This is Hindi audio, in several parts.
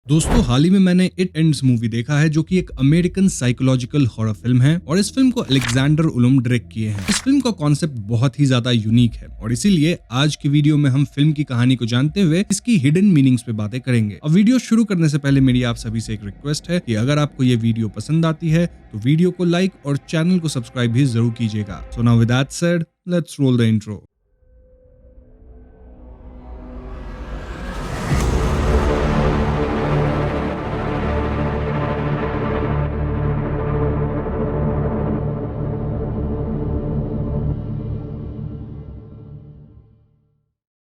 दोस्तों हाल ही में मैंने इट एंड्स मूवी देखा है जो कि एक अमेरिकन साइकोलॉजिकल हॉरर फिल्म है और इस फिल्म को अलेक्जेंडर उलम डायरेक्ट किए हैं। इस फिल्म का कॉन्सेप्ट बहुत ही ज्यादा यूनिक है और इसीलिए आज की वीडियो में हम फिल्म की कहानी को जानते हुए इसकी हिडन मीनिंग्स पे बातें करेंगे। अब वीडियो शुरू करने से पहले मेरी आप सभी से एक रिक्वेस्ट है कि अगर आपको ये वीडियो पसंद आती है तो वीडियो को लाइक और चैनल को सब्सक्राइब भी जरूर कीजिएगा। So now with that said, let's roll the intro.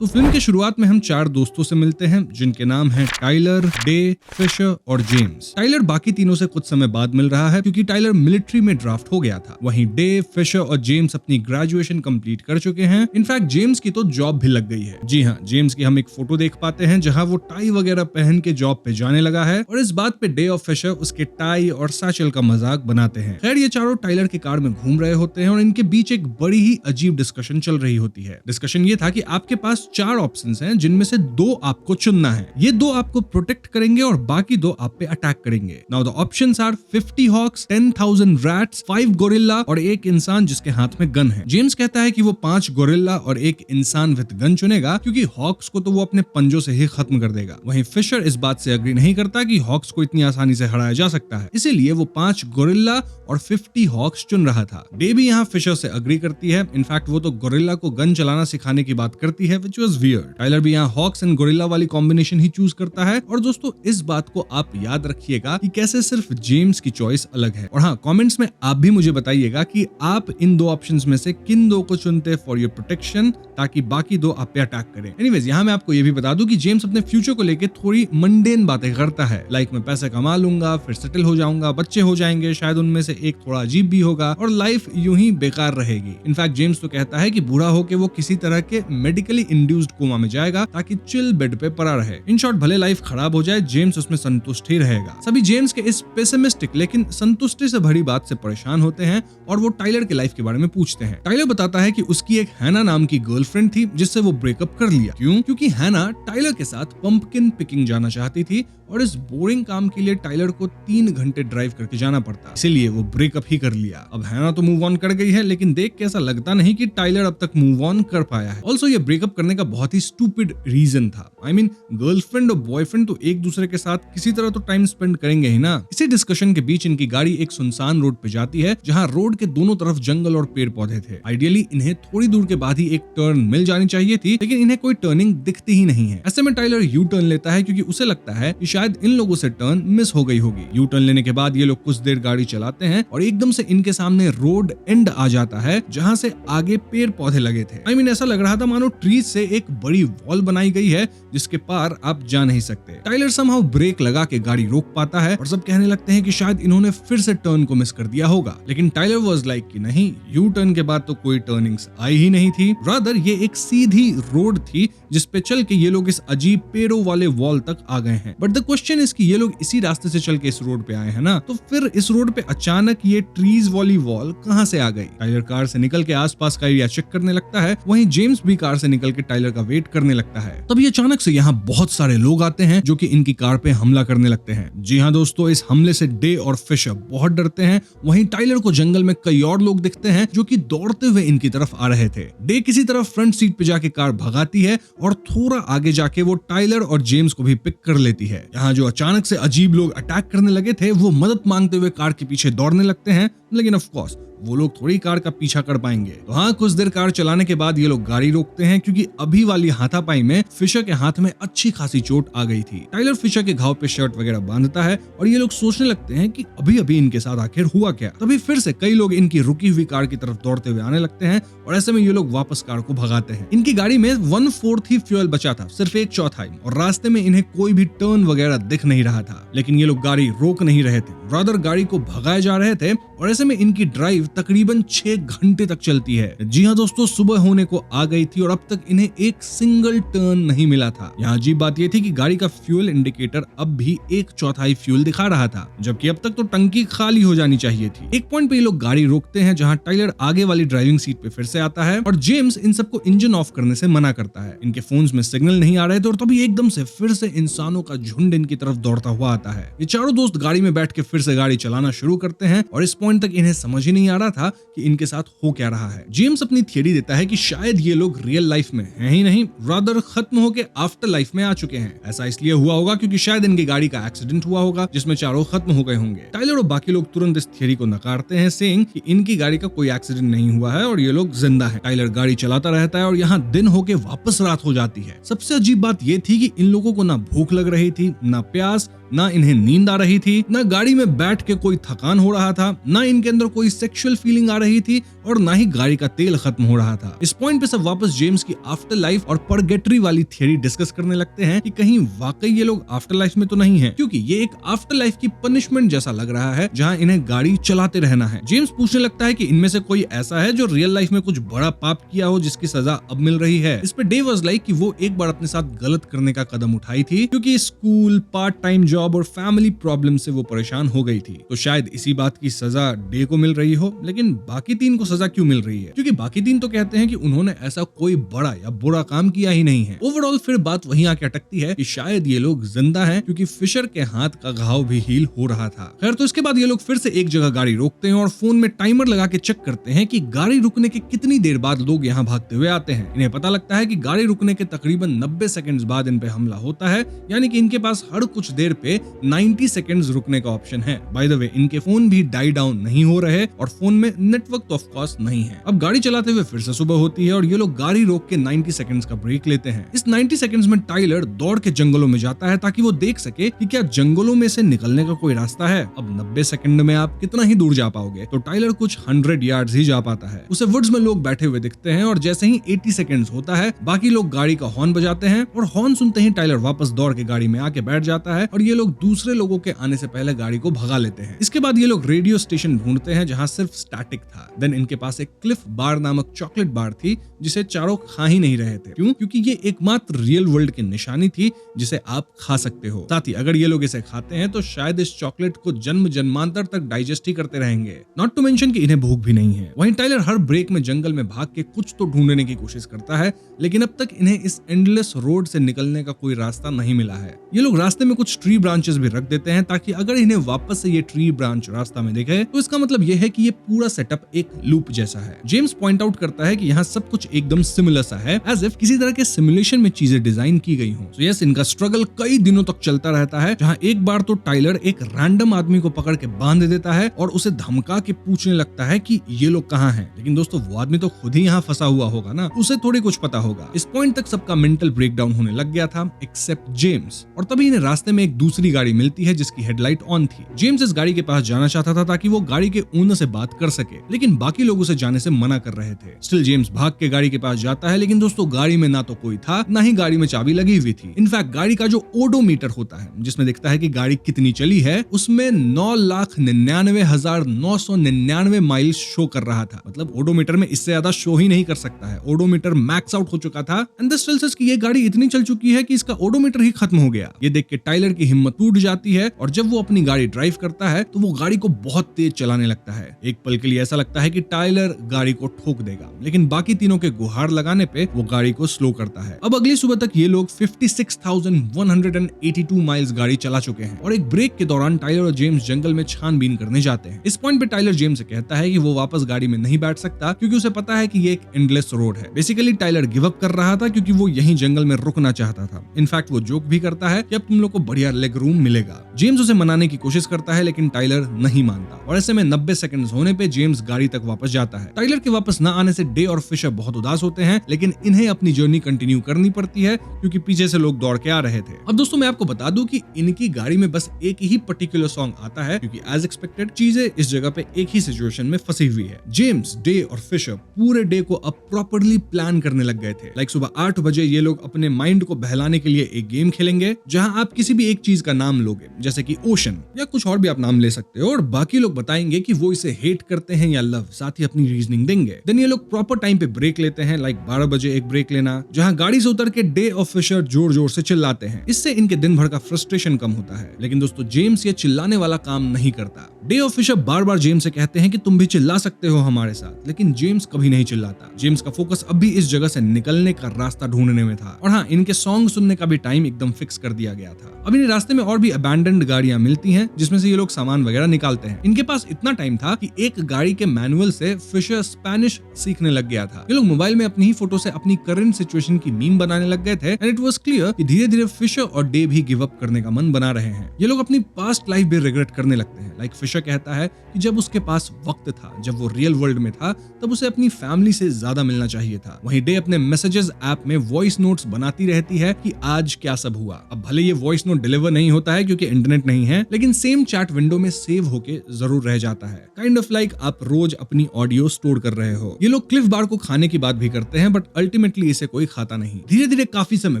तो फिल्म की शुरुआत में हम चार दोस्तों से मिलते हैं जिनके नाम हैं टाइलर, डे, फिशर और जेम्स। टाइलर बाकी तीनों से कुछ समय बाद मिल रहा है क्योंकि टाइलर मिलिट्री में ड्राफ्ट हो गया था। वहीं डे, फिशर और जेम्स अपनी ग्रेजुएशन कंप्लीट कर चुके हैं। इनफैक्ट जेम्स की तो जॉब भी लग गई है। जी हाँ, जेम्स की हम एक फोटो देख पाते हैं जहाँ वो टाई वगैरह पहन के जॉब पे जाने लगा है और इस बात पे डे और फिशर उसके टाई और सैचल का मजाक बनाते हैं। खैर ये चारों टाइलर की कार में घूम रहे होते हैं और इनके बीच एक बड़ी ही अजीब डिस्कशन चल रही होती है। डिस्कशन ये था कि आपके पास चार ऑप्शंस हैं जिनमें से दो आपको चुनना है। ये दो आपको प्रोटेक्ट करेंगे और बाकी दो आप पे अटैक करेंगे। Now the options are 50 hawks, 10,000 rats, 5 gorilla और एक इंसान जिसके हाथ में गन है। जेम्स कहता है कि वो 5 गोरिल्ला और एक इंसान विद गन चुनेगा क्योंकि हॉक्स को तो वो अपने पंजों से ही खत्म कर देगा। वहीं फिशर इस बात से एग्री नहीं करता कि हॉक्स को इतनी आसानी से हराया जा सकता है, इसीलिए वो 5 गोरिल्ला और 50 हॉक्स चुन रहा था। डे भी यहाँ फिशर से एग्री करती है। इनफैक्ट वो तो गोरिल्ला को गन चलाना सिखाने की बात करती है, व्हिच वाज वियर्ड। टाइलर भी यहाँ हॉक्स एंड गोरिल्ला वाली कॉम्बिनेशन ही चूज करता है। और दोस्तों इस बात को आप याद रखिएगा कि कैसे सिर्फ जेम्स की चॉइस अलग है। और हाँ, कमेंट्स में आप भी मुझे बताइएगा कि आप इन दो ऑप्शंस में से किन दो को चुनते फॉर योर प्रोटेक्शन ताकि बाकी दो आप पे अटैक करें। एनीवेज यहाँ मैं आपको ये भी बता दूं कि जेम्स अपने फ्यूचर को लेकर थोड़ी मंडेन बातें करता है। लाइक मैं पैसे कमा लूंगा, फिर सेटल हो जाऊंगा, बच्चे हो जाएंगे, शायद उनमें से एक थोड़ा अजीब भी होगा और लाइफ यूं ही बेकार रहेगी। इनफैक्ट जेम्स तो कहता है कि बूढ़ा होकर वो किसी तरह के मेडिकली इंड्यूस्ड कोमा में जाएगा ताकि चिल बेड पे पड़ा रहे। इन शॉर्ट भले लाइफ खराब हो जाए, जेम्स उसमें संतुष्ट ही रहेगा। सभी जेम्स के इस पेसिमिस्टिक लेकिन संतुष्टि से भरी बात से परेशान होते हैं और वो टाइलर के लाइफ के बारे में पूछते हैं। टाइलर बताता है कि उसकी एक हैना नाम की गर्लफ्रेंड थी जिससे वो ब्रेकअप कर लिया। क्यों? क्योंकि हैना टाइलर के साथ पंपकिन पिकिंग जाना चाहती थी और इस बोरिंग काम के लिए टाइलर को 3 घंटे ड्राइव करके जाना पड़ता, इसीलिए वो ब्रेकअप ही कर लिया। अब हैना तो मूव ऑन कर गई है, लेकिन देख के ऐसा लगता नहीं कि टाइलर अब तक मूव ऑन कर पाया है। ऑल्सो ये ब्रेकअप करने का बहुत ही स्टूपिड रीजन था। आई मीन गर्लफ्रेंड और बॉयफ्रेंड तो एक दूसरे के साथ किसी तरह तो टाइम स्पेंड करेंगे ही ना। इसी डिस्कशन के बीच इनकी गाड़ी एक सुनसान रोड पे जाती है जहाँ रोड के दोनों तरफ जंगल और पेड़ पौधे थे। आइडियली इन्हें थोड़ी दूर के बाद ही एक टर्न मिल जानी चाहिए थी, लेकिन इन्हें कोई टर्निंग दिखती ही नहीं है। ऐसे में टाइलर यू टर्न लेता है क्योंकि उसे लगता है कि शायद इन लोगों से टर्न मिस हो गई होगी। यू टर्न लेने के बाद ये लोग कुछ देर गाड़ी चलाते हैं और एकदम से इनके सामने रोड एंड आ जाता है जहाँ से आगे पेड़ पौधे लगे थे। आई मीन ऐसा लग रहा था मानो ट्रीज से एक बड़ी वॉल बनाई गई है जिसके पार आप जा नहीं सकते। टाइलर समहाउ ब्रेक लगा के गाड़ी रोक पाता है और सब कहने लगते हैं कि शायद इन्होंने फिर से टर्न को मिस कर दिया होगा, लेकिन टाइलर वाज लाइक कि नहीं, यू टर्न के बाद तो कोई टर्निंग्स आई ही नहीं थी। रादर ये एक सीधी रोड थी जिसपे चल के ये लोग इस अजीब पेड़ों वाले वॉल तक आ गए हैं। बट द क्वेश्चन इज कि ये लोग इसी रास्ते से चल के इस रोड पे आए हैं ना, तो फिर इस रोड पे अचानक ये ट्रीज वाली वॉल कहाँ से आ गई? टाइलर कार से निकल के आसपास का एरिया चेक करने लगता है, वहीं जेम्स भी कार से निकल के टाइलर का वेट करने लगता है। तभी अचानक से यहाँ बहुत सारे लोग आते हैं जो कि इनकी कार पे हमला करने लगते हैं। जी हाँ दोस्तों, इस हमले से डे और फिशर बहुत डरते हैं। वहीं टाइलर को जंगल में कई और लोग दिखते हैं जो कि दौड़ते हुए इनकी तरफ आ रहे थे। डे किसी तरह फ्रंट सीट पे जाके कार भगाती है और थोड़ा आगे जाके वो टाइलर और जेम्स को भी पिक कर लेती है। यहाँ जो अचानक से अजीब लोग अटैक करने लगे थे वो मदद मांगते हुए कार के पीछे दौड़ने लगते हैं, लेकिन ऑफ कोर्स वो लोग थोड़ी कार का पीछा कर पाएंगे। तो हाँ, कुछ देर कार चलाने के बाद ये लोग गाड़ी रोकते हैं क्योंकि अभी वाली हाथापाई में फिशर के हाथ में अच्छी खासी चोट आ गई थी। टाइलर फिशर के घाव पे शर्ट वगैरह बांधता है और ये लोग सोचने लगते हैं कि अभी अभी इनके साथ आखिर हुआ क्या। तभी फिर से कई लोग इनकी रुकी हुई कार की तरफ दौड़ते हुए आने लगते हैं और ऐसे में ये लोग वापस कार को भगाते हैं। इनकी गाड़ी में 1/4 ही फ्यूल बचा था, सिर्फ 1/4, और रास्ते में इन्हें कोई भी टर्न वगैरह दिख नहीं रहा था, लेकिन ये लोग गाड़ी रोक नहीं रहे थे, रादर गाड़ी को भगाए जा रहे थे। और ऐसे में इनकी ड्राइव तकरीबन 6 घंटे तक चलती है। जी हाँ दोस्तों, सुबह होने को आ गई थी और अब तक इन्हें एक सिंगल टर्न नहीं मिला था। यहाँ अजीब बात यह थी कि गाड़ी का फ्यूल इंडिकेटर अब भी 1/4 फ्यूल दिखा रहा था, जबकि अब तक तो टंकी खाली हो जानी चाहिए थी। एक पॉइंट पे ये लोग गाड़ी रोकते हैं जहाँ टाइलर आगे वाली ड्राइविंग सीट पे फिर से आता है और जेम्स इन सबको इंजन ऑफ करने से मना करता है। इनके फोन्स में सिग्नल नहीं आ रहे थे और तभी एकदम से फिर से इंसानों का झुंड इनकी तरफ दौड़ता हुआ आता है। ये चारों दोस्त गाड़ी में बैठ के फिर से गाड़ी चलाना शुरू करते हैं और इस पॉइंट तक इन्हें समझ ही नहीं आ रहा था कि इनके साथ हो क्या रहा है। जेम्स अपनी थियरी देता है कि शायद ये लोग रियल लाइफ में हैं ही नहीं, रादर खत्म होके आफ्टर लाइफ में आ चुके हैं। ऐसा इसलिए हुआ होगा क्योंकि शायद इनकी गाड़ी का एक्सीडेंट हुआ होगा जिसमें चारों खत्म हो गए होंगे। टाइलर और बाकी लोग तुरंत इस थियरी को नकारते हैं, सेइंग कि इनकी गाड़ी का कोई एक्सीडेंट नहीं हुआ है और ये लोग जिंदा हैं। टाइलर गाड़ी चलाता रहता है और यहाँ दिन होके वापस रात हो जाती है। सबसे अजीब बात ये थी कि इन लोगों को ना भूख लग रही थी, ना प्यास, ना इन्हें नींद आ रही थी, ना गाड़ी में बैठ के कोई थकान हो रहा था, ना इनके अंदर कोई सेक्सुअल फीलिंग आ रही थी और ना ही गाड़ी का तेल खत्म हो रहा था। इस पॉइंट पे सब वापस जेम्स की आफ्टर लाइफ और परगेटरी वाली थियरी डिस्कस करने लगते हैं कि कहीं वाकई ये लोग आफ्टर लाइफ में तो नहीं है, क्योंकि ये एक आफ्टर लाइफ की पनिशमेंट जैसा लग रहा है जहाँ इन्हें गाड़ी चलाते रहना है। जेम्स पूछने लगता है कि इनमें से कोई ऐसा है जो रियल लाइफ में कुछ बड़ा पाप किया हो जिसकी सजा अब मिल रही है। इस पे डे वाज लाइक कि वो एक बार अपने साथ गलत करने का कदम उठाई थी, क्योंकि स्कूल, पार्ट टाइम जॉब और फैमिली प्रॉब्लम से वो परेशान हो गई थी। तो शायद इसी बात की सजा डे को मिल रही हो, लेकिन बाकी 3 को सजा क्यों मिल रही है? क्योंकि बाकी 3 तो कहते हैं कि उन्होंने ऐसा कोई बड़ा या बुरा काम किया ही नहीं है। ओवरऑल फिर बात वहीं आके अटकती है कि शायद ये लोग जिंदा हैं क्योंकि फिशर के हाथ का घाव भी हील हो रहा था। खैर, तो इसके बाद ये लोग फिर से एक जगह गाड़ी रोकते हैं और फोन में टाइमर लगा के चेक करते हैं कि गाड़ी रुकने के कितनी देर बाद लोग यहाँ भागते हुए आते हैं। इन्हें पता लगता है कि गाड़ी रुकने के तकरीबन 90 सेकंड्स बाद इन पे हमला होता है, यानी कि इनके पास हर कुछ देर पे 90 सेकंड्स रुकने का ऑप्शन है। बाय द वे, इनके फोन भी डाई डाउन नहीं हो रहे और फोन में नेटवर्क तो ऑफ कोर्स नहीं है। अब गाड़ी चलाते हुए फिर से सुबह होती है और ये लोग गाड़ी रोक के 90 सेकंड्स का ब्रेक लेते हैं। इस 90 सेकंड्स में टाइलर दौड़ के जंगलों में जाता है ताकि वो देख सके कि क्या जंगलों में से निकलने का कोई रास्ता है। अब 90 सेकंड में आप कितना ही दूर जा पाओगे? तो टाइलर कुछ 100 यार्ड्स ही जा पाता है। उसे वुड्स में लोग बैठे हुए दिखते हैं और जैसे ही 80 सेकंड्स होता है, बाकी लोग गाड़ी का हॉर्न बजाते हैं और हॉर्न सुनते ही टाइलर वापस दौड़ के गाड़ी में आके बैठ जाता है और ये लोग दूसरे लोगों के आने से पहले गाड़ी को भगा लेते हैं। इसके बाद ये लोग रेडियो स्टेशन ढूंढते हैं जहां सिर्फ स्टैटिक था। देन इनके पास एक क्लिफ बार नामक चॉकलेट बार थी जिसे चारों खा ही नहीं रहे थे। क्यों? क्योंकि ये एकमात्र रियल वर्ल्ड की निशानी थी जिसे आप खा सकते हो। साथ ही अगर ये लोग इसे खाते हैं तो शायद इस चॉकलेट को जन्म जन्मांतर तक डाइजेस्ट ही करते रहेंगे। नॉट टू मेंशन कि इन्हें भूख भी नहीं है। वहीं टाइलर हर ब्रेक में जंगल में भाग के कुछ तो ढूंढने की कोशिश करता है, लेकिन अब तक इन्हें इस एंडलेस रोड से निकलने का कोई रास्ता नहीं मिला है। ये लोग रास्ते में कुछ ट्री ब्रांचेस भी रख देते हैं ताकि अगर इन्हें वापस से ये ट्री ब्रांच रास्ता में दिखे तो इसका मतलब ये है कि ये पूरा सेटअप एक लूप जैसा है। जेम्स पॉइंट आउट करता है कि यहाँ सब कुछ एकदम सिमिलर सा है, एज इफ किसी तरह के सिमुलेशन में चीजें डिजाइन की गई हों। तो यस, इनका स्ट्रगल कई दिनों तक चलता रहता है, जहाँ एक बार तो टाइलर एक रैंडम आदमी को पकड़ के बांध देता है और उसे धमका के पूछने लगता है कि ये लोग कहाँ हैं। लेकिन दोस्तों, वो आदमी तो खुद ही यहाँ फंसा हुआ होगा ना, उसे थोड़ी कुछ पता होगा। इस पॉइंट तक सबका मेंटल ब्रेकडाउन होने लग गया था एक्सेप्ट जेम्स। और तभी इन्हें रास्ते में एक दूसरी गाड़ी मिलती है जिसकी हेडलाइट ऑन थी। जेम्स इस गाड़ी के पास जाना चाहता था ताकि वो गाड़ी के ओनर से बात कर सके, लेकिन बाकी लोग उसे जाने से मना कर रहे थे। स्टिल जेम्स भाग के गाड़ी के पास जाता है, लेकिन दोस्तों गाड़ी में ना तो कोई था, ना ही गाड़ी में चाबी लगी हुई थी। इनफैक्ट गाड़ी का जो ओडोमीटर होता है जिसमें दिखता है कि गाड़ी कितनी चली है, उसमें 9,99,999 माइल शो कर रहा था। मतलब ओडोमीटर में इससे ज्यादा शो ही नहीं कर सकता है। ओडोमीटर मैक्स आउट हो चुका था एंड दिस टेल्स अस कि ये गाड़ी इतनी चल चुकी है कि इसका ओडोमीटर ही खत्म हो गया। ये देख के टाइलर की हिम्मत टूट जाती है और जब वो अपनी गाड़ी ड्राइव करता है तो वो गाड़ी को बहुत तेज चलाने लगता है। एक पल के लिए ऐसा लगता है कि टाइलर गाड़ी को ठोक देगा, लेकिन बाकी तीनों के गुहार लगाने पे वो गाड़ी को स्लो करता है। अब अगली सुबह तक ये लोग 56,182 माइल्स गाड़ी चला चुके हैं और एक ब्रेक के दौरान टाइलर और जेम्स जंगल में छानबीन करने जाते हैं। इस पॉइंट पे टाइलर जेम्स से कहता है कि वो वापस गाड़ी में नहीं बैठ सकता क्योंकि उसे पता है कि ये एक एंडलेस रोड है। बेसिकली टाइलर गिव अप कर रहा था क्योंकि वो यहीं जंगल में रुकना चाहता था। इनफैक्ट वो जोक भी करता है कि अब तुम लोग को बढ़िया लेग रूम मिलेगा। जेम्स उसे मनाने की कोशिश करता है लेकिन टाइलर नहीं मानता और ऐसे में 90 सेकंड्स होने पे जेम्स गाड़ी तक वापस जाता है। टाइलर के वापस न आने से डे और फिशर बहुत उदास होते हैं, लेकिन इन्हें अपनी जर्नी कंटिन्यू करनी पड़ती है क्योंकि पीछे से लोग दौड़ के आ रहे थे। अब दोस्तों मैं आपको बता दूं कि इनकी गाड़ी में बस एक ही पर्टिकुलर सॉन्ग आता है क्योंकि एज एक्सपेक्टेड चीजें इस जगह पे एक ही सिचुएशन में फंसी हुई है। जेम्स, डे और फिशर पूरे डे को अब प्रॉपर्ली प्लान करने लग गए थे। लाइक सुबह 8 बजे ये लोग अपने माइंड को बहलाने के लिए एक गेम खेलेंगे जहां आप किसी भी एक चीज चीज का नाम लोगे, जैसे कि ओशन या कुछ और भी आप नाम ले सकते हो, और बाकी लोग बताएंगे कि वो इसे हेट करते हैं या लव, साथ ही अपनी रीजनिंग देंगे। देन ये लोग प्रॉपर टाइम पे ब्रेक लेते हैं, लाइक 12 बजे एक ब्रेक लेना, जहां गाड़ी से उतर के डे और फिशर जोर जोर से चिल्लाते हैं। इससे इनके दिन भर का फ्रस्ट्रेशन कम होता है। लेकिन दोस्तों जेम्स ये चिल्लाने वाला काम नहीं करता। डे और फिशर बार बार जेम्स से कहते हैं कि तुम भी चिल्ला सकते हो हमारे साथ, लेकिन जेम्स कभी नहीं चिल्लाता। जेम्स का फोकस अब भी इस जगह से निकलने का रास्ता ढूंढने में था। और हाँ, इनके सॉन्ग सुनने का भी टाइम एकदम फिक्स कर दिया गया था। अब इन्हें रास्ते में और भी अबैंडन्ड गाड़ियां मिलती हैं, जिसमें से ये लोग सामान वगैरह निकालते हैं। इनके पास इतना टाइम था कि एक गाड़ी के मैनुअल से फिशर स्पेनिश सीखने लग गया था। ये लोग मोबाइल में अपनी ही फोटो से अपनी करंट सिचुएशन की मीम बनाने लग गए थे, एंड इट वाज क्लियर कि धीरे धीरे फिशर और डे भी गिव अप करने का मन बना रहे हैं। ये लोग अपनी पास्ट लाइफ भी रिग्रेट करने लगते हैं। लाइक फिशर कहता है कि जब उसके पास वक्त था, जब वो रियल वर्ल्ड में था, तब उसे अपनी फैमिली से ज्यादा मिलना चाहिए था। वहीं डे अपने मैसेजेस ऐप में वॉइस नोट्स बनाती रहती है कि आज क्या सब हुआ। अब भले ये वॉइस नोट डिलीवर नहीं होता है क्योंकि इंटरनेट नहीं है, लेकिन सेम चैट विंडो में सेव होके जरूर रह जाता है। काइंड ऑफ लाइक आप रोज अपनी ऑडियो स्टोर कर रहे हो। ये लोग क्लिफ बार को खाने की बात भी करते हैं, बट अल्टीमेटली इसे कोई खाता नहीं। धीरे धीरे काफी समय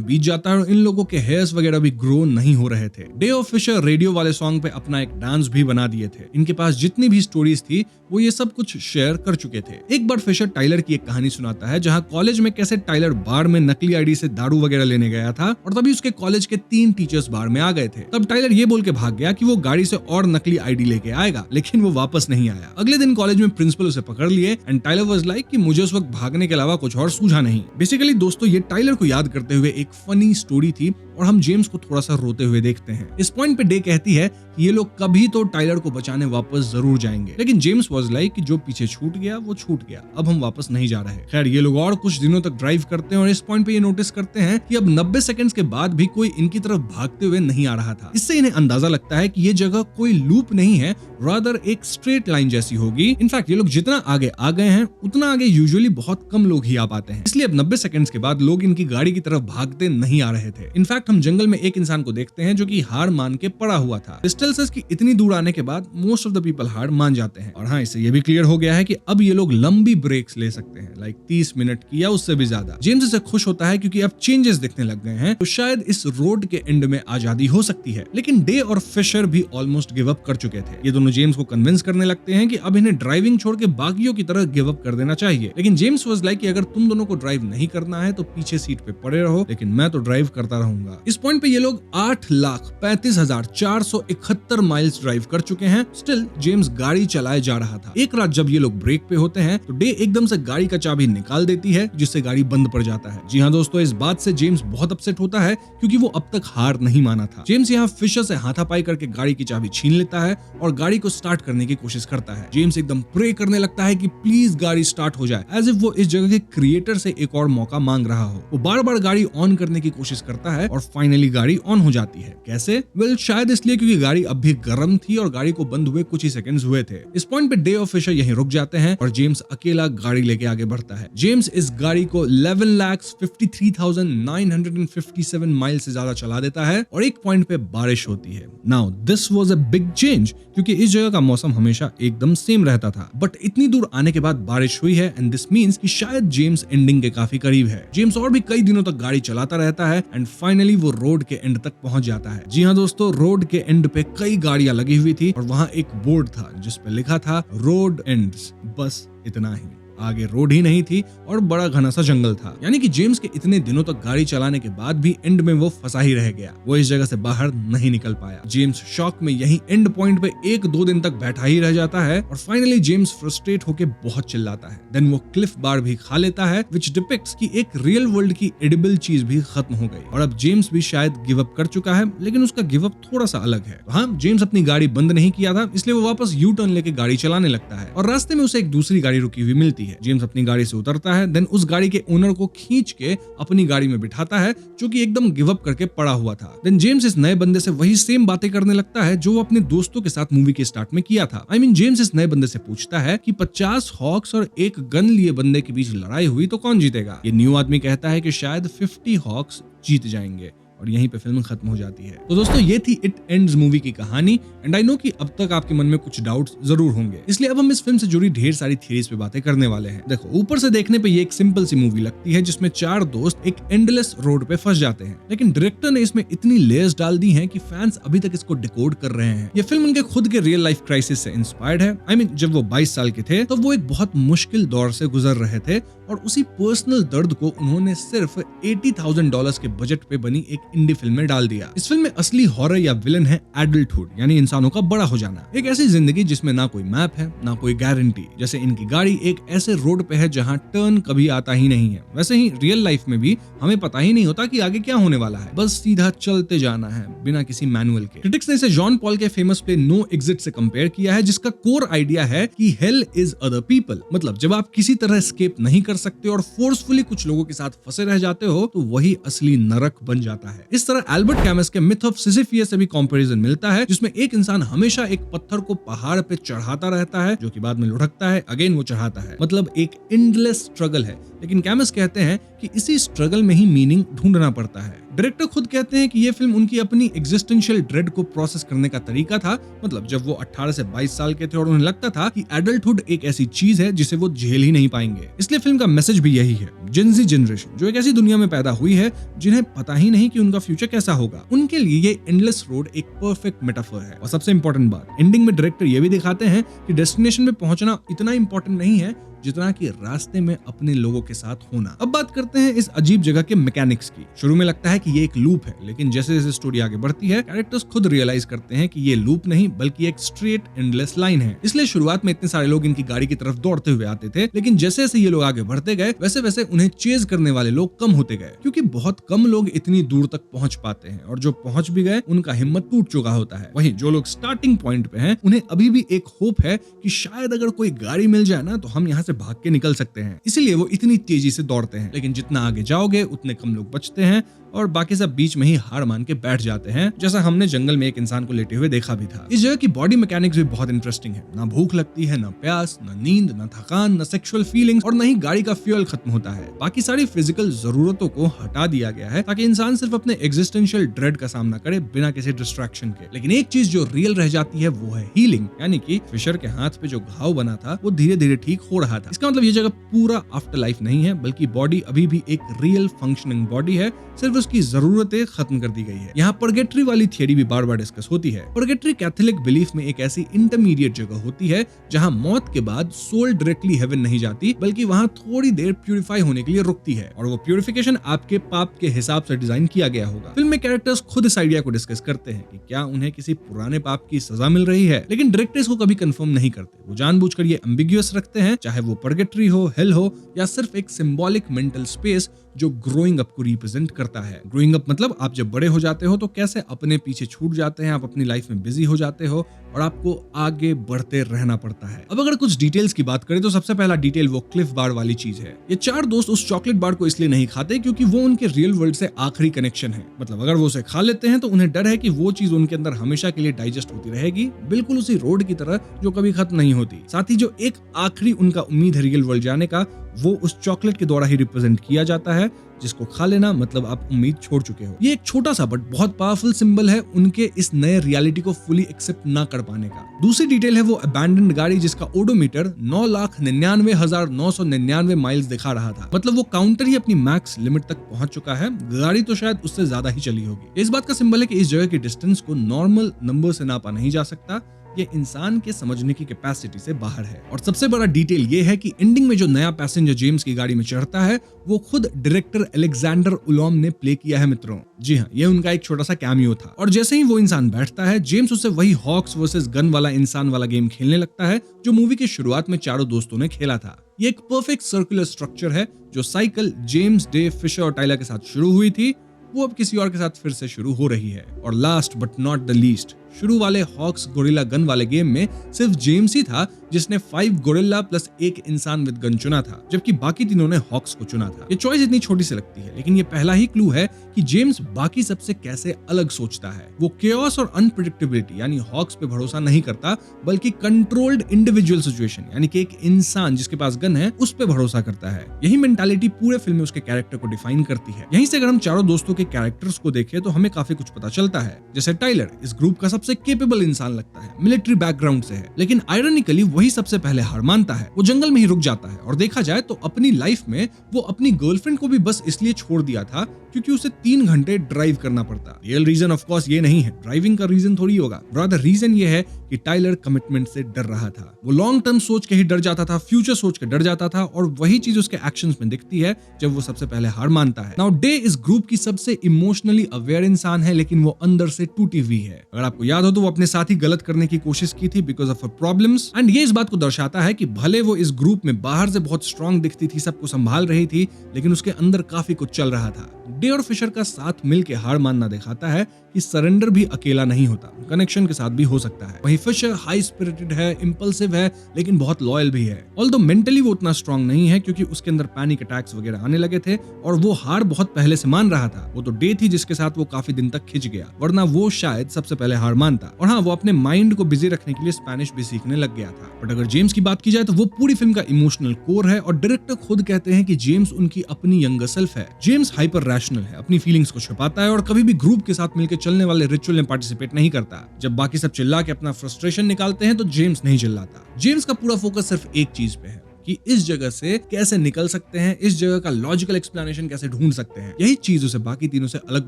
बीत जाता है और इन लोगों के हेयर्स वगैरह भी ग्रो नहीं हो रहे थे। डे और फिशर रेडियो वाले सॉन्ग पे अपना एक डांस भी बना दिए थे। इनके पास जितनी भी स्टोरीज थी वो ये सब कुछ शेयर कर चुके थे। एक बार फिशर टाइलर की एक कहानी सुनाता है, जहां कॉलेज में कैसे टाइलर बार में नकली आईडी से दारू वगैरह लेने गया था और तभी उसके कॉलेज के 3 टीचर्स बार में आ गए थे। तब टाइलर ये बोल के भाग गया कि वो गाड़ी से और नकली आईडी लेके आएगा, लेकिन वो वापस नहीं आया। अगले दिन कॉलेज में प्रिंसिपल उसे पकड़ लिए एंड टाइलर वाज लाइक कि मुझे उस वक्त भागने के अलावा कुछ और सूझा नहीं। बेसिकली दोस्तों ये टाइलर को याद करते हुए एक फनी स्टोरी थी और हम जेम्स को थोड़ा सा रोते हुए देखते हैं। इस पॉइंट पे डे कहती है कि ये लोग कभी तो टाइलर को बचाने वापस जरूर जाएंगे, लेकिन जेम्स वाज लाइक कि जो पीछे छूट गया वो छूट गया, अब हम वापस नहीं जा रहे। खैर ये लोग और कुछ दिनों तक ड्राइव करते हैं और इस पॉइंट पे ये नोटिस करते हैं कि अब 90 सेकंड्स के बाद भी कोई इनकी तरफ भागते हुए नहीं आ रहा था। इससे इन्हें अंदाजा लगता है कि ये जगह कोई लूप नहीं है, रादर एक स्ट्रेट लाइन जैसी होगी। इनफैक्ट ये लोग जितना आगे आ गए हैं उतना आगे यूजुअली बहुत कम लोग ही आ पाते हैं, इसलिए अब 90 सेकंड्स के बाद लोग इनकी गाड़ी की तरफ भागते नहीं आ रहे थे। इनफैक्ट हम जंगल में एक इंसान को देखते हैं जो कि हार मान के पड़ा हुआ था। डिस्टेंसेस की इतनी दूर आने के बाद मोस्ट ऑफ द पीपल हार मान जाते हैं। और हाँ, इससे ये भी क्लियर हो गया है कि अब ये लोग लंबी ब्रेक्स ले सकते हैं, लाइक 30 मिनट की या उससे भी ज्यादा। जेम्स इससे खुश होता है क्योंकि अब चेंजेस दिखने लग गए हैं, तो शायद इस रोड के एंड में आजादी हो सकती है। लेकिन डे और फिशर भी ऑलमोस्ट गिव अप कर चुके थे। ये दोनों जेम्स को कन्विंस करने लगते हैं कि अब इन्हें ड्राइविंग छोड़ के बाकियों की तरह गिव अप कर देना चाहिए। लेकिन जेम्स वाज लाइक कि अगर तुम दोनों को ड्राइव नहीं करना है तो पीछे सीट पे पड़े रहो, लेकिन मैं तो ड्राइव करता रहूंगा। इस पॉइंट पे ये लोग 8,35,471 माइल्स ड्राइव कर चुके हैं। स्टिल जेम्स गाड़ी चलाए जा रहा था। एक रात जब ये लोग ब्रेक पे होते हैं तो डे एकदम से गाड़ी का चाबी निकाल देती है, जिससे गाड़ी बंद पड़ जाता है। जी हाँ दोस्तों, इस बात से जेम्स बहुत अपसेट होता है क्योंकि वो अब तक हार नहीं माना था। जेम्स यहाँ फिशर से हाथापाई करके गाड़ी की चाबी छीन लेता है और गाड़ी को स्टार्ट करने की कोशिश करता है। जेम्स एकदम प्रे करने लगता है कि प्लीज गाड़ी स्टार्ट हो जाए, एज इफ वो इस जगह के क्रिएटर से एक और मौका मांग रहा हो। वो बार बार गाड़ी ऑन करने की कोशिश करता है और फाइनली गाड़ी ऑन हो जाती है। कैसे? वेल, शायद इसलिए क्योंकि गाड़ी अब भी गर्म थी और गाड़ी को बंद हुए कुछ ही सेकंड्स हुए थे। इस पॉइंट पे डे और फिशर यहीं रुक जाते हैं और जेम्स अकेला गाड़ी लेके आगे बढ़ता है। जेम्स इस गाड़ी को 11,53,957 माइल से ज्यादा चला देता है और एक पॉइंट पे बारिश होती है। Now this was a big change क्योंकि इस जगह का मौसम हमेशा एकदम सेम रहता था, बट इतनी दूर आने के बाद बारिश हुई है एंड दिस मींस कि शायद जेम्स एंडिंग के काफी करीब है। जेम्स और भी कई दिनों तक गाड़ी चलाता रहता है एंड फाइनली वो रोड के एंड तक पहुंच जाता है। जी हाँ दोस्तों, रोड के एंड पे कई गाड़ियां लगी हुई थी और वहां एक बोर्ड था जिस पे लिखा था रोड एंड्स, बस इतना ही। आगे रोड ही नहीं थी और बड़ा घना सा जंगल था। यानी कि जेम्स के इतने दिनों तक गाड़ी चलाने के बाद भी एंड में वो फंसा ही रह गया। वो इस जगह से बाहर नहीं निकल पाया। जेम्स शॉक में यही एंड पॉइंट पे 1-2 दिन तक बैठा ही रह जाता है और फाइनली जेम्स फ्रस्ट्रेट होकर बहुत चिल्लाता है। देन वो क्लिफ बार भी खा लेता है, विच डिपिक्ट्स कि एक रियल वर्ल्ड की एडिबल चीज भी खत्म हो गई और अब जेम्स भी शायद गिव अप कर चुका है, लेकिन उसका गिव अप थोड़ा सा अलग है। हाँ, जेम्स अपनी गाड़ी बंद नहीं किया था, इसलिए वो वापस यू टर्न लेके गाड़ी चलाने लगता है और रास्ते में उसे एक दूसरी गाड़ी रुकी हुई मिलती है। जेम्स अपनी गाड़ी से उतरता है, देन उस गाड़ी के ओनर को खींच के अपनी गाड़ी में बिठाता है जो कि एकदम गिव अप करके पड़ा हुआ था। देन जेम्स इस नए बंदे से वही सेम बातें करने लगता है जो वो अपने दोस्तों के साथ मूवी के स्टार्ट में किया था। जेम्स इस नए बंदे से पूछता है कि 50 हॉक्स और एक गन लिए बंदे के बीच लड़ाई हुई तो कौन जीतेगा? ये न्यू आदमी कहता है कि शायद 50 हॉक्स जीत जाएंगे। और यहीं पे फिल्म खत्म हो जाती है। तो दोस्तों ये थी इट एंड्स मूवी की कहानी एंड आई नो कि अब तक आपके मन में कुछ डाउट्स जरूर होंगे, इसलिए अब हम इस फिल्म से जुड़ी ढेर सारी थियरीज पे बातें करने वाले हैं। देखो ऊपर से देखने पे ये एक सिंपल सी मूवी लगती है जिसमें चार दोस्त एक एंडलेस रोड पे फंस जाते हैं, लेकिन डायरेक्टर ने इसमें इतनी लेयर्स डाल दी हैं कि फैंस अभी तक इसको डिकोड कर रहे हैं। ये फिल्म उनके खुद के रियल लाइफ क्राइसिस से इंस्पायर्ड है। I mean, जब वो 22 साल के थे तो वो एक बहुत मुश्किल दौर से गुजर रहे थे और उसी पर्सनल दर्द को उन्होंने सिर्फ $80,000 के बजट पे बनी एक इंडी फिल्म में डाल दिया। इस फिल्म में असली हॉरर या विलन है एडल्टहुड, यानी इंसानों का बड़ा हो जाना। एक ऐसी जिंदगी जिसमें ना कोई मैप है ना कोई गारंटी। जैसे इनकी गाड़ी एक ऐसे रोड पे है जहाँ टर्न कभी आता ही नहीं है, वैसे ही रियल लाइफ में भी हमें पता ही नहीं होता कि आगे क्या होने वाला है, बस सीधा चलते जाना है बिना किसी मैनुअल के। क्रिटिक्स ने इसे जॉन पॉल के फेमस प्ले नो एग्जिट से कंपेयर किया है, जिसका कोर आइडिया है कि हेल इज अदर पीपल। मतलब जब आप किसी तरह एस्केप नहीं कर सकते और फोर्सफुली कुछ लोगों के साथ फंसे रह जाते हो तो वही असली नरक बन जाता है। इस तरह एल्बर्ट कैमस के मिथ ऑफ सिसिफियस से भी कंपैरिजन मिलता है, जिसमें एक इंसान हमेशा एक पत्थर को पहाड़ पे चढ़ाता रहता है जो कि बाद में लुढ़कता है, अगेन वो चढ़ाता है। मतलब एक एंडलेस स्ट्रगल है, लेकिन कैमस कहते हैं कि इसी स्ट्रगल में ही मीनिंग ढूंढना पड़ता है। डायरेक्टर खुद कहते हैं कि ये फिल्म उनकी अपनी एग्जिस्टेंशियल ड्रेड को प्रोसेस करने का तरीका था। मतलब जब वो 18 से 22 साल के थे और उन्हें लगता था कि एडल्टहुड एक ऐसी चीज है जिसे वो झेल ही नहीं पाएंगे। इसलिए फिल्म का मैसेज भी यही है। जेन-ज़ी जनरेशन जो एक ऐसी दुनिया में पैदा हुई है जिन्हें पता ही नहीं कि उनका फ्यूचर कैसा होगा, उनके लिए ये एंडलेस रोड एक परफेक्ट मेटाफर है। और सबसे इंपॉर्टेंट बात, एंडिंग में डायरेक्टर ये भी दिखाते हैं कि डेस्टिनेशन में पहुंचना इतना इंपॉर्टेंट नहीं है जितना कि रास्ते में अपने लोगों के साथ होना। अब बात करते हैं इस अजीब जगह के मैकेनिक्स की। शुरू में लगता है कि ये एक लूप है, लेकिन जैसे जैसे स्टोरी आगे बढ़ती है कैरेक्टर्स खुद रियलाइज करते हैं कि ये लूप नहीं बल्कि एक स्ट्रेट एंडलेस लाइन है। इसलिए शुरुआत में इतने सारे लोग इनकी गाड़ी की तरफ दौड़ते हुए आते थे, लेकिन जैसे जैसे ये लोग आगे बढ़ते गए वैसे वैसे उन्हें चेज करने वाले लोग कम होते गए, क्योंकि बहुत कम लोग इतनी दूर तक पहुंच पाते हैं और जो पहुंच भी गए उनका हिम्मत टूट चुका होता है। वहीं जो लोग स्टार्टिंग पॉइंट पे हैं उन्हें अभी भी एक होप है कि शायद अगर कोई गाड़ी मिल जाए ना तो हम यहाँ से भाग के निकल सकते हैं। इसीलिए वो इतनी तेजी से दौड़ते हैं, लेकिन जितना आगे जाओगे उतने कम लोग बचते हैं और बाकी सब बीच में ही हार मान के बैठ जाते हैं, जैसा हमने जंगल में एक इंसान को लेटे हुए देखा भी था। इस जगह की बॉडी मैकेनिक्स भी बहुत इंटरेस्टिंग है। ना भूख लगती है, ना प्यास, ना नींद, ना थकान, ना सेक्सुअल फीलिंग्स और ना ही गाड़ी का फ्यूल खत्म होता है। बाकी सारी फिजिकल जरूरतों को हटा दिया गया है ताकि इंसान सिर्फ अपने एग्जिस्टेंशियल ड्रेड का सामना करे बिना किसी डिस्ट्रैक्शन के। लेकिन एक चीज जो रियल रह जाती है वो है हीलिंग, यानी कि फिशर के हाथ पे जो घाव बना था वो धीरे धीरे ठीक हो रहा था। इसका मतलब ये जगह पूरा आफ्टर लाइफ नहीं है, बल्कि बॉडी अभी भी एक रियल फंक्शनिंग बॉडी है, सिर्फ उसकी जरूरतें खत्म कर दी गई है। यहाँ परगेटरी वाली थियरी भी बार बार डिस्कस होती है। परगेटरी कैथोलिक बिलीफ में एक ऐसी इंटरमीडिएट जगह होती है जहाँ मौत के बाद सोल डायरेक्टली हेवन नहीं जाती, बल्कि वहाँ थोड़ी देर प्यूरिफाई होने के लिए रुकती है और वो प्यूरिफिकेशन आपके पाप के हिसाब से डिजाइन किया गया होगा। फिल्म में कैरेक्टर्स खुद इस आइडिया को डिस्कस करते हैं कि क्या उन्हें किसी पुराने पाप की सजा मिल रही है, लेकिन डायरेक्टर्स को कभी कंफर्म नहीं करते। वो जानबूझकर ये एम्बिग्युअस रखते हैं, चाहे वो परगेटरी हो, हेल हो या सिर्फ एक सिंबॉलिक मेंटल स्पेस जो ग्रोइंग अप को रिप्रेजेंट करता है। ग्रोइंग अप मतलब आप जब बड़े हो जाते हो तो कैसे अपने पीछे छूट जाते हैं, आप अपनी लाइफ में बिजी हो जाते हो और आपको आगे बढ़ते रहना पड़ता है। अब अगर कुछ डिटेल्स की बात करें तो सबसे पहला डिटेल वो क्लिफ बार वाली चीज है। ये चार दोस्त उस चॉकलेट बार को इसलिए नहीं खाते क्योंकि वो उनके रियल वर्ल्ड से आखिरी कनेक्शन है। मतलब अगर वो उसे खा लेते हैं तो उन्हें डर है कि वो चीज उनके अंदर हमेशा के लिए डाइजेस्ट होती रहेगी, बिल्कुल उसी रोड की तरह जो कभी खत्म नहीं होती। साथ ही जो एक आखिरी उनका उम्मीद है रियल वर्ल्ड जाने का, वो उस चॉकलेट के द्वारा ही रिप्रेजेंट किया जाता है, जिसको खा लेना मतलब आप उम्मीद छोड़ चुके हो। ये एक छोटा सा बट बहुत पावरफुल सिंबल है उनके इस नए रियलिटी को फुली एक्सेप्ट ना कर पाने का। दूसरी डिटेल है वो अबैंडन्ड गाड़ी जिसका ओडोमीटर 9,99,999 माइल्स दिखा रहा था। मतलब वो काउंटर ही अपनी मैक्स लिमिट तक पहुंच चुका है, गाड़ी तो शायद उससे ज्यादा ही चली होगी। इस बात का सिंबल है कि इस जगह की डिस्टेंस को नॉर्मल नंबर से नापा नहीं जा सकता, ये इंसान के समझने की कैपेसिटी से बाहर है। और सबसे बड़ा डिटेल ये है कि एंडिंग में जो नया पैसेंजर जेम्स की गाड़ी में चढ़ता है वो खुद डायरेक्टर अलेक्जेंडर उलोम ने प्ले किया है मित्रों। जी हाँ, ये उनका एक छोटा सा कैमियो था। और जैसे ही वो इंसान बैठता है, जेम्स उससे वही हॉक्स वर्सेस गन वाला इंसान वाला गेम खेलने लगता है जो मूवी के शुरुआत में चारों दोस्तों ने खेला था। ये एक परफेक्ट सर्कुलर स्ट्रक्चर है। जो साइकिल जेम्स, डेव, फिशर और टाइलर के साथ शुरू हुई थी वो अब किसी और के साथ फिर से शुरू हो रही है। और last but not the least, शुरू वाले हॉक्स गोरिल्ला गन वाले गेम में सिर्फ जेम्स ही था जिसने 5 गोरिल्ला प्लस 1 इंसान विद गन चुना था, जबकि बाकी तीनों ने हॉक्स को चुना था। ये चॉइस इतनी छोटी सी लगती है, लेकिन ये पहला ही क्लू है कि जेम्स बाकी सबसे कैसे अलग सोचता है। वो केओस और अनप्रेडिक्टेबिलिटी यानी हॉक्स पे भरोसा नहीं करता, बल्कि कंट्रोल्ड इंडिविजुअल सिचुएशन यानी कि एक इंसान जिसके पास गन है उस पे भरोसा करता है। यही मेंटालिटी पूरे फिल्म में उसके कैरेक्टर को डिफाइन करती है। यहीं से अगर हम चारों दोस्तों के कैरेक्टर्स को देखें तो हमें काफी कुछ पता चलता है। जैसे टाइलर इस ग्रुप का सबसे केपेबल इंसान लगता है, मिलिट्री बैकग्राउंड से है, लेकिन आयरनिकली वही सबसे पहले हार मानता है। वो जंगल में ही रुक जाता है और देखा जाए तो अपनी लाइफ में वो अपनी गर्लफ्रेंड को भी बस इसलिए छोड़ दिया था क्योंकि उसे 3 घंटे ड्राइव करना पड़ता। रियल रीजन ऑफ कोर्स ये नहीं है, ड्राइविंग का रीजन थोड़ी होगा। रादर रीजन ये है कि टाइलर कमिटमेंट से डर रहा था। वो लॉन्ग टर्म सोच के ही डर जाता था, फ्यूचर सोच के डर जाता था, और वही चीज उसके एक्शंस में दिखती है जब वो सबसे पहले हार मानता है। नाउ डे इस ग्रुप की सबसे इमोशनली अवेयर इंसान है, लेकिन वो अंदर से टूटी हुई है। अगर आपको याद हो तो वो अपने साथ ही गलत करने की कोशिश की थी because of her problems, and ये इस बात को दर्शाता है कि भले वो इस ग्रुप में बाहर से बहुत स्ट्रांग दिखती थी, सबको संभाल रही थी, लेकिन उसके अंदर काफी कुछ चल रहा था। डे और फिशर का साथ मिलकर हार मानना दिखाता है कि सरेंडर भी अकेला नहीं होता, कनेक्शन के साथ भी हो सकता है। वहीं फिशर हाई स्पिरिटेड है, इंपल्सिव है, लेकिन बहुत लॉयल भी है। ऑल्दो मेंटली वो उतना स्ट्रांग नहीं है क्योंकि उसके अंदर पैनिक अटैक्स वगैरह आने लगे थे और वो हार बहुत पहले से मान रहा था। वो तो डे थी जिसके साथ वो काफी दिन तक खिंच गया, वरना वो शायद सबसे पहले हार मानता। और हाँ, वो अपने माइंड को बिजी रखने के लिए स्पेनिश भी सीखने लग गया था। बट अगर जेम्स की बात की जाए तो वो पूरी फिल्म का इमोशनल कोर है, और डायरेक्टर खुद कहते हैं कि जेम्स उनकी अपनी यंगर सेल्फ है। जेम्स हाइपर रैशनल है, अपनी फीलिंग्स को छुपाता है और कभी भी ग्रुप के साथ मिलकर चलने वाले रिचुअल में पार्टिसिपेट नहीं करता। जब बाकी सब चिल्ला के अपना फ्रस्ट्रेशन निकालते हैं तो जेम्स नहीं चिल्लाता। जेम्स का पूरा फोकस सिर्फ एक चीज पे है कि इस जगह से कैसे निकल सकते हैं, इस जगह का लॉजिकल एक्सप्लेनेशन कैसे ढूंढ सकते हैं। यही चीज उसे बाकी तीनों से अलग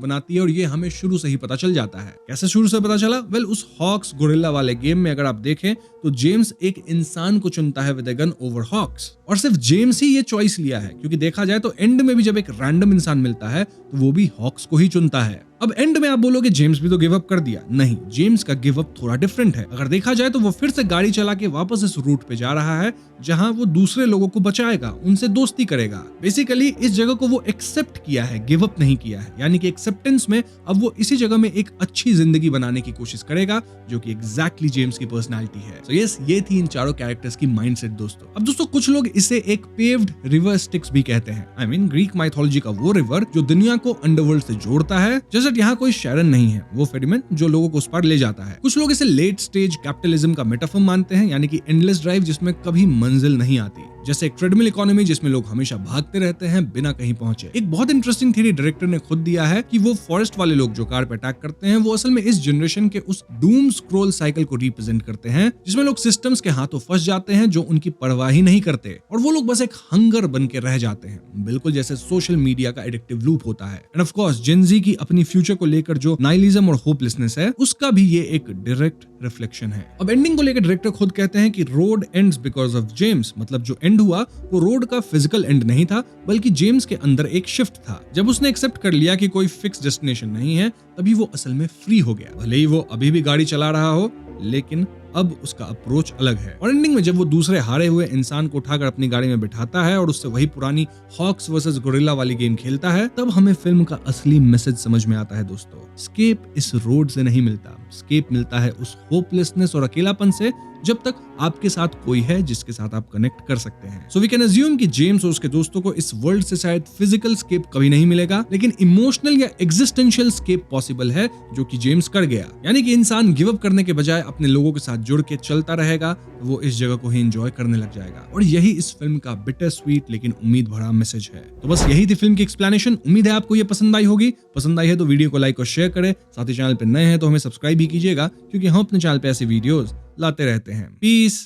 बनाती है और ये हमें शुरू से ही पता चल जाता है। कैसे शुरू से पता चला? वेल, उस हॉक्स गोरिल्ला वाले गेम में अगर आप देखें तो जेम्स एक इंसान को चुनता है with a gun over hawks, और सिर्फ जेम्स ही ये चॉइस लिया है क्योंकि देखा जाए तो एंड में भी जब एक रैंडम इंसान मिलता है तो वो भी हॉक्स को ही चुनता है। अब एंड में आप बोलोगे जेम्स भी तो गिव अप कर दिया। नहीं, जेम्स का गिव अप थोड़ा डिफरेंट है। अगर देखा जाए तो वो फिर से गाड़ी चला के वापस इस रूट पे जा रहा है जहां वो दूसरे लोगों को बचाएगा, उनसे दोस्ती करेगा। बेसिकली इस जगह को वो एक्सेप्ट किया है, गिव अप नहीं किया है। यानी कि एक्सेप्टेंस में अब वो इसी जगह में एक अच्छी जिंदगी बनाने की कोशिश करेगा, जो कि एग्जैक्टली जेम्स की पर्सनालिटी है। सो यस, ये थी इन चारों कैरेक्टर्स की माइंडसेट दोस्तों। अब दोस्तों, कुछ लोग इसे एक पेव्ड रिवर स्टिक्स भी कहते हैं। आई मीन ग्रीक माइथोलॉजी का वो रिवर जो दुनिया को अंडरवर्ल्ड से जोड़ता है। जैसे यहाँ कोई शैरन नहीं है, वो फेरिमन जो लोगों को उस पार ले जाता है। कुछ लोग इसे लेट स्टेज कैपिटलिज्म का मेटाफर मानते हैं, यानी कि एंडलेस ड्राइव जिसमें कभी मंजिल नहीं आती, जैसे एक ट्रेडमिल इकोनॉमी जिसमें लोग हमेशा भागते रहते हैं बिना कहीं पहुंचे। एक बहुत इंटरेस्टिंग थ्योरी डायरेक्टर ने खुद दिया है कि वो फॉरेस्ट वाले लोग जो कार पे अटैक करते हैं वो असल में इस जनरेशन के उस डूम स्क्रॉल साइकिल को रिप्रेजेंट करते हैं, जिसमें लोग सिस्टम्स के हाथों फंस जाते हैं जो उनकी परवाह ही नहीं करते, और वो लोग बस एक हंगर बन के रह जाते हैं, बिल्कुल जैसे सोशल मीडिया का एडिक्टिव लूप होता है। एंड ऑफ कोर्स जेन ज़ी की अपनी फ्यूचर को लेकर जो नाइलिज्म और होपलेसनेस है, उसका भी ये एक डायरेक्ट रिफ्लेक्शन है। अब एंडिंग को लेकर डायरेक्टर खुद कहते हैं कि road ends because of James, मतलब जो एंड हुआ वो रोड का फिजिकल एंड नहीं था, बल्कि जेम्स के अंदर एक शिफ्ट था। जब उसने एक्सेप्ट कर लिया कि कोई फिक्स डेस्टिनेशन नहीं है, तभी वो असल में फ्री हो गया। भले ही वो अभी भी गाड़ी चला रहा हो, लेकिन अब उसका अप्रोच अलग है। और एंडिंग में जब वो दूसरे हारे हुए इंसान को उठाकर अपनी गाड़ी में बिठाता है और उससे वही पुरानी हॉक्स वर्सेस गोरिल्ला वाली गेम खेलता है, तब हमें फिल्म का असली मैसेज समझ में आता है दोस्तों। स्केप इस रोड से नहीं मिलता, स्केप मिलता है उस होपलेसनेस और अकेलापन से, जब तक आपके साथ कोई है जिसके साथ आप कनेक्ट कर सकते हैं। सो वी कैन अज्यूम कि जेम्स और उसके दोस्तों को इस वर्ल्ड से शायद फिजिकल स्केप कभी नहीं मिलेगा, लेकिन इमोशनल या एग्जिस्टेंशियल स्केप पॉसिबल है, जो कि जेम्स कर गया। यानी कि इंसान गिव अप करने के बजाय अपने लोगों के साथ जुड़ के चलता रहेगा, वो इस जगह को ही एंजॉय करने लग जाएगा। और यही इस फिल्म का बिटर स्वीट लेकिन उम्मीद भरा मैसेज है। तो बस यही थी फिल्म की एक्सप्लेनेशन। उम्मीद है आपको ये पसंद आई होगी। पसंद आई है तो वीडियो को लाइक और शेयर करें। साथ ही चैनल पर नए हैं तो हमें सब्सक्राइब भी कीजिएगा, क्योंकि हम अपने चैनल पे ऐसे वीडियोस लाते रहते हैं। पीस।